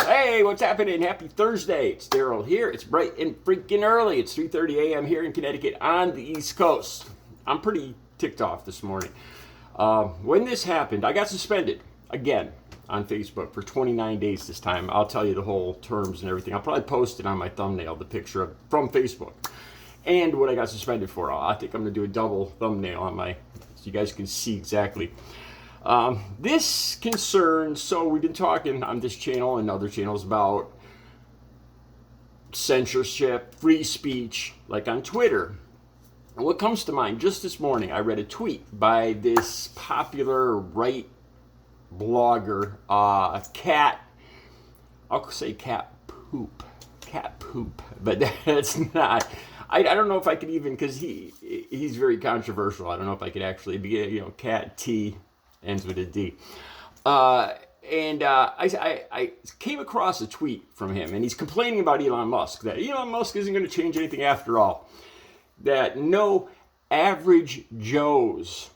Hey, what's happening? Happy Thursday. It's Daryl here. It's bright and freaking early. It's 3:30 a.m. here in Connecticut on the East Coast. I'm pretty ticked off this morning. When this happened, I got suspended again on Facebook for 29 days this time. I'll tell you the whole terms and everything. I'll probably post it on my thumbnail, the picture from Facebook. And what I got suspended for. I think I'm going to do a double thumbnail on my, so you guys can see exactly. This concerns, so we've been talking on this channel and other channels about censorship, free speech, like on Twitter. And what comes to mind, just this morning, I read a tweet by this popular right blogger, Cat, I'll say cat poop, but that's not, I don't know if I could even, because he's very controversial. I don't know if I could actually be, Cat T ends with a D. I came across a tweet from him, and he's complaining about Elon Musk, that Elon Musk isn't going to change anything after all, that no average Joe's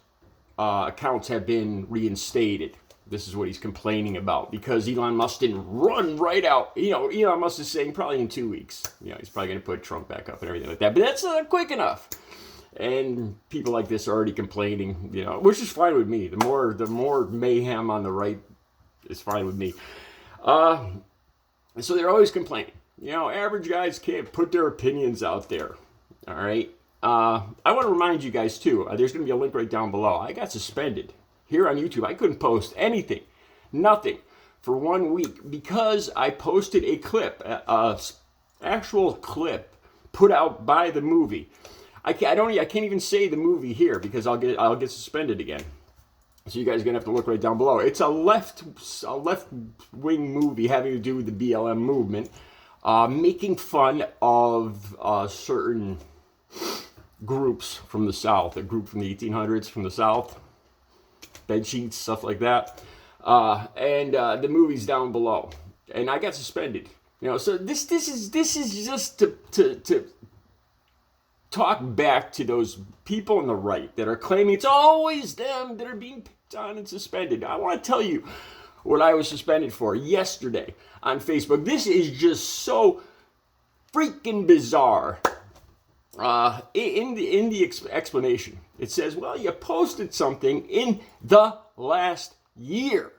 accounts have been reinstated. This is what he's complaining about, because Elon Musk didn't run right out. Elon Musk is saying probably in 2 weeks, he's probably going to put Trump back up and everything like that, but that's not quick enough. And people like this are already complaining, which is fine with me. The more mayhem on the right is fine with me. So they're always complaining. Average guys can't put their opinions out there. All right. I want to remind you guys too. There's going to be a link right down below. I got suspended here on YouTube. I couldn't post anything, nothing, for 1 week because I posted a clip, actual clip put out by the movie. I can't even say the movie here because I'll get suspended again. So you guys are gonna have to look right down below. It's a left wing movie having to do with the BLM movement, making fun of certain groups from the South, a group from the 1800s from the South, bed sheets, stuff like that, and the movie's down below, and I got suspended. So this is just to talk back to those people on the right that are claiming it's always them that are being picked on and suspended. I want to tell you what I was suspended for yesterday on Facebook. This is just so freaking bizarre. In the explanation, it says, well, you posted something in the last year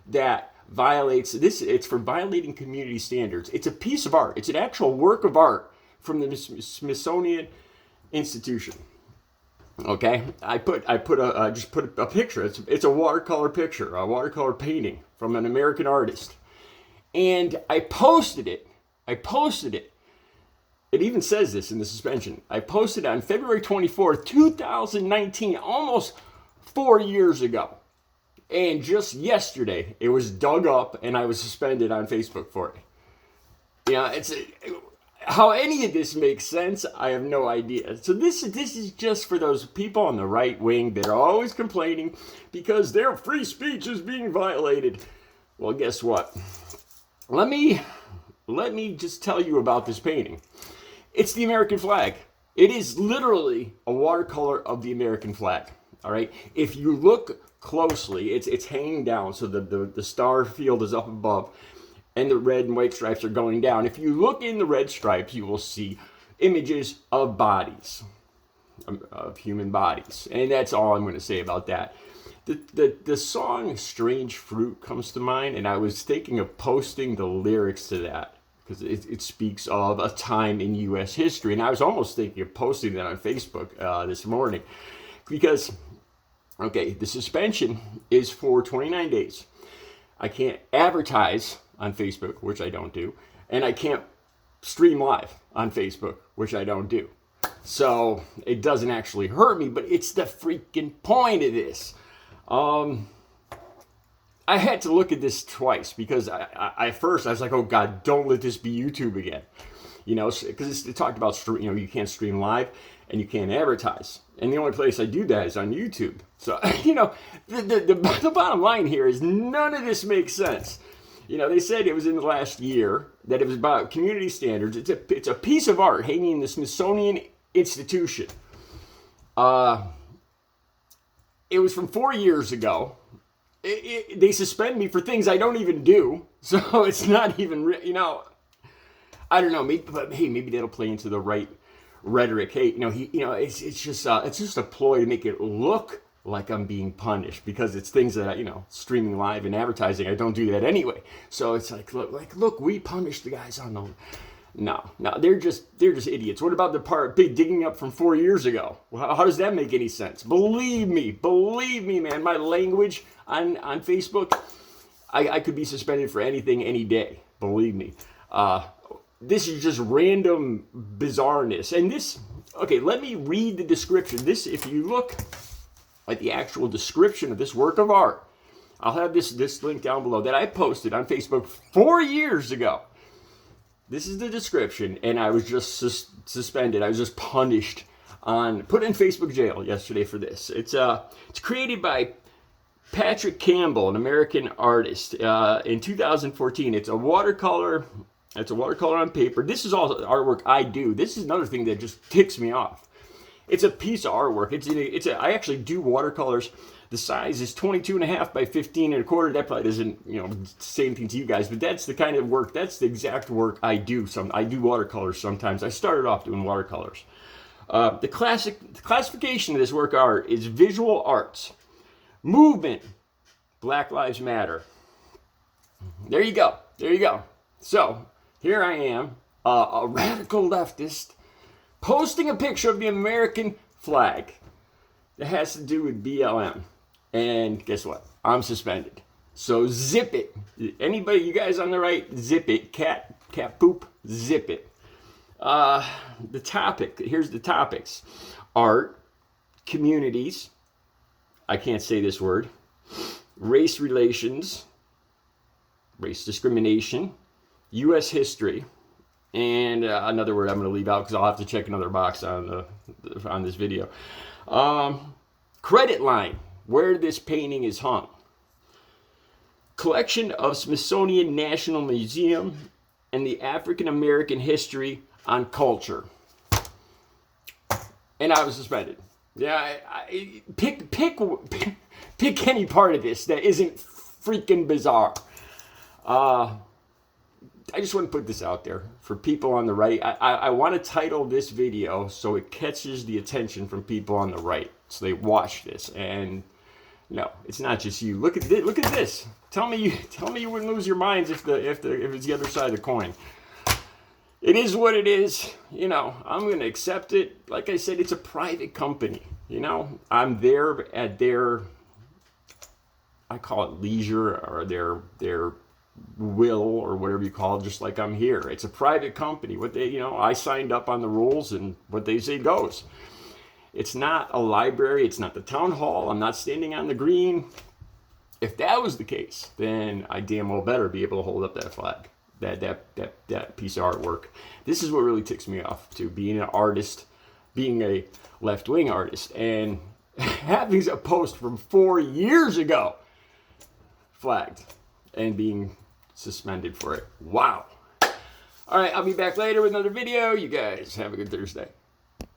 that violates this. It's for violating community standards. It's a piece of art. It's an actual work of art from the Smithsonian Institution. Okay, I just put a picture. It's a watercolor picture, a watercolor painting from an American artist, and I posted it. It even says this in the suspension. I posted it on February 24th, 2019, almost 4 years ago, and just yesterday it was dug up, and I was suspended on Facebook for it. How any of this makes sense, I have no idea. So this is just for those people on the right wing that are always complaining because their free speech is being violated. Well, guess what? Let me just tell you about this painting. It's the American flag. It is literally a watercolor of the American flag. All right. If you look closely, it's hanging down, so the star field is up above, and the red and white stripes are going down. If you look in the red stripes, you will see images of bodies, of human bodies. And that's all I'm going to say about that. The song Strange Fruit comes to mind, and I was thinking of posting the lyrics to that because it speaks of a time in U.S. history. And I was almost thinking of posting that on Facebook this morning because, okay, the suspension is for 29 days. I can't advertise on Facebook, which I don't do, and I can't stream live on Facebook, which I don't do. So it doesn't actually hurt me, but it's the freaking point of this. I had to look at this twice because I first I was like, oh God, don't let this be YouTube again. Because it talked about, you can't stream live and you can't advertise. And the only place I do that is on YouTube. So, the bottom line here is none of this makes sense. They said it was in the last year, that it was about community standards. It's a piece of art hanging in the Smithsonian Institution. It was from 4 years ago. They suspend me for things I don't even do. So it's not even, I don't know, maybe that'll play into the right rhetoric. Hey, it's just a ploy to make it look like I'm being punished, because it's things that streaming live and advertising, I don't do that anyway. So it's like, look, we punished the guys on the. No, they're just idiots. What about the part digging up from 4 years ago? Well, how does that make any sense? Believe me, man. My language on Facebook, I could be suspended for anything, any day. Believe me. This is just random bizarreness. And this, okay, let me read the description. If you look at the actual description of this work of art, I'll have this link down below that I posted on Facebook 4 years ago. This is the description, and I was just suspended. I was just punished, put in Facebook jail yesterday for this. It's created by Patrick Campbell, an American artist, in 2014. It's a watercolor. It's a watercolor on paper. This is all artwork I do. This is another thing that just ticks me off. It's a piece of artwork. I actually do watercolors. The size is 22.5 by 15.25. That probably doesn't, say anything to you guys, but that's the kind of work. That's the exact work I do. I do watercolors sometimes. I started off doing watercolors. The classification of this work of art is visual arts, movement, Black Lives Matter. There you go. So here I am, a radical leftist, posting a picture of the American flag that has to do with BLM. And guess what? I'm suspended. So zip it. Anybody, you guys on the right, zip it. Cat poop, zip it. Here's the topics. Art, communities, I can't say this word, race relations, race discrimination, U.S. history, and another word I'm going to leave out because I'll have to check another box on this video. Credit line, where this painting is hung. Collection of Smithsonian National Museum and the African American history on culture. And I was suspended. Yeah, pick any part of this that isn't freaking bizarre. I just want to put this out there for people on the right. I want to title this video so it catches the attention from people on the right, so they watch this. And no, it's not just you. Look at this. Look at this. Tell me you wouldn't lose your minds if it's the other side of the coin. It is what it is. I'm going to accept it. Like I said, it's a private company. I'm there at their, I call it leisure, or their will, or whatever you call it, just like I'm here. It's a private company. I signed up on the rules, and what they say goes. It's not a library. It's not the town hall. I'm not standing on the green. If that was the case, then I damn well better be able to hold up that flag, that piece of artwork. This is what really ticks me off, too, being an artist, being a left-wing artist, and having a post from 4 years ago flagged and being suspended for it. Wow. All right, I'll be back later with another video. You guys have a good Thursday.